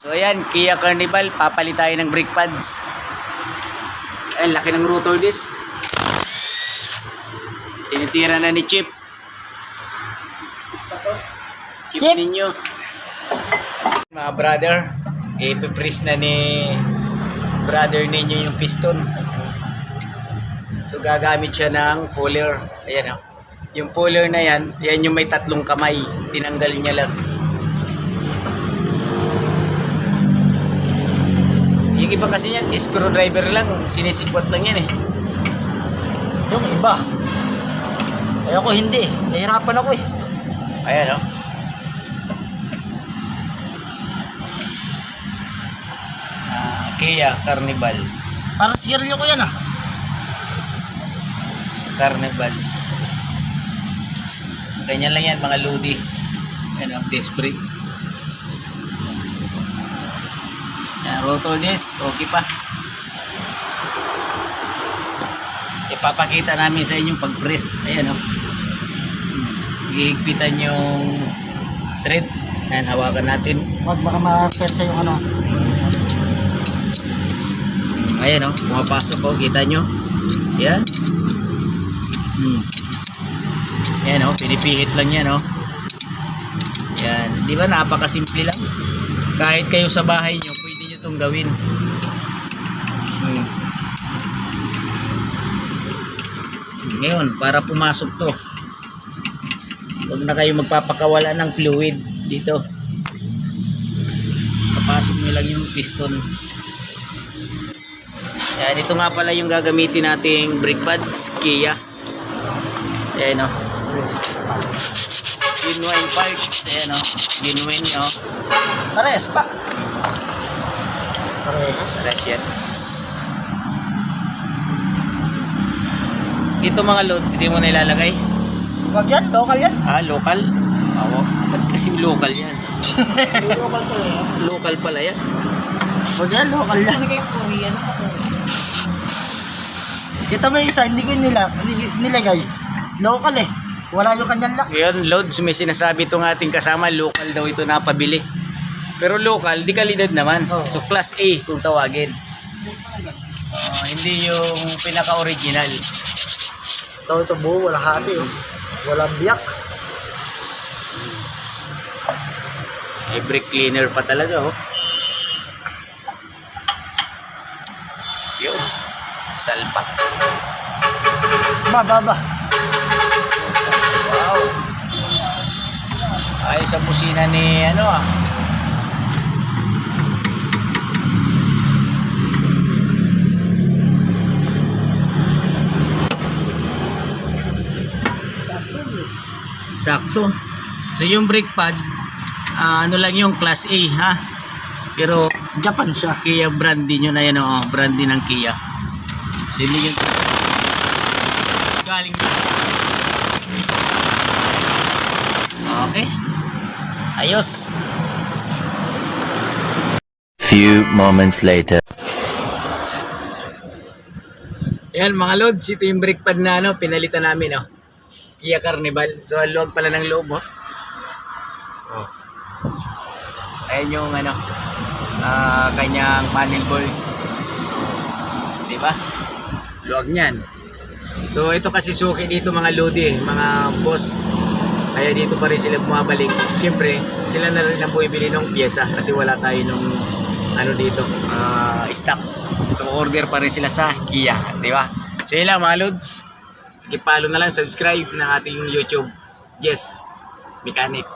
So ayan, Kia Carnival, papalit tayo ng brake pads. Ayan, laki ng rotor disc. Tinitira na ni Chip. Chip ninyo. Mga brother, ipipress na ni brother ninyo yung piston. So gagamit siya ng puller. Ayan o. Yung puller na yan, yan yung may tatlong kamay. Tinanggal niya lang. Yung iba kasi yan, screwdriver lang. Sinisipot lang yan eh. Yung iba. Ay ako hindi. Nahirapan ako eh. Ayan o. Kia Carnival. Parang sigarilyo ko yan ah. Carnival. Ganyan lang yan mga lodi. Ayan o, disc brake. Yan, rotor disc, okay pa. Ipapakita namin sa inyong pag-press. Ayan o. Ihigpitan yung thread. Ayan, hawakan natin. Wag baka ma-persa yung ano. Ayan o, pumapasok o, kita nyo. Ayan. Ayan o, pinipihit lang yan o. Ayan, di ba napakasimple lang. Kahit kayo sa bahay nyo, pwede nyo itong gawin. Ngayon, para pumasok to, huwag na kayo magpapakawala ng fluid dito. Papasok nyo lang yung piston. Ayan, ito nga pala yung gagamitin nating brake pads, Kia. Ayan o. Genuine parts. Ayan o. Genuine o. Pares pa. Pares. Pares yan. Ito mga loads, hindi mo na ilalagay. Wag yan, local yan. Ah, local? Oo. Ba't kasi local yan? Local to eh. Local pala yan. Wag yan, local yan. Kita mo yung isa, hindi ko nilagay. Local eh. Wala yung kanyang lock. Ngayon, loads, may sinasabi itong ating kasama, local daw ito napabili. Pero local, di kalidad naman. Oh. So, class A kung tawagin. Hindi yung pinaka-original. Ito buo, wala hati oh. Walang biyak. May brake cleaner pa talaga, oh. Yun. Salpak. Baba. Wow. Ay, sa busina ni, ano ah. Sakto. So yung brake pad, ano lang yung class A ha. Pero Japan siya. Kia brand din yun, ayan o, brand din ng Kia. So hindi yun galing. Okay. Ayos. Few moments later. Ayan mga lods, ito yung brake pad na ano, pinalitan namin oh. Kia Carnival. So ang loob pala ng loob oh. Ayan yung ano, kanyang panel board. Diba? Luwag niyan. So ito kasi suki dito mga lodi, mga boss. Kaya dito pa rin sila bumabalik. Siyempre, sila na rin ang bumibili ng pyesa kasi wala tayo nung ano dito, stock. So order pa rin sila sa Kia, di ba? So yun lang mga lods. I-follow na lang, subscribe ng ating YouTube. Yes, Mechanic.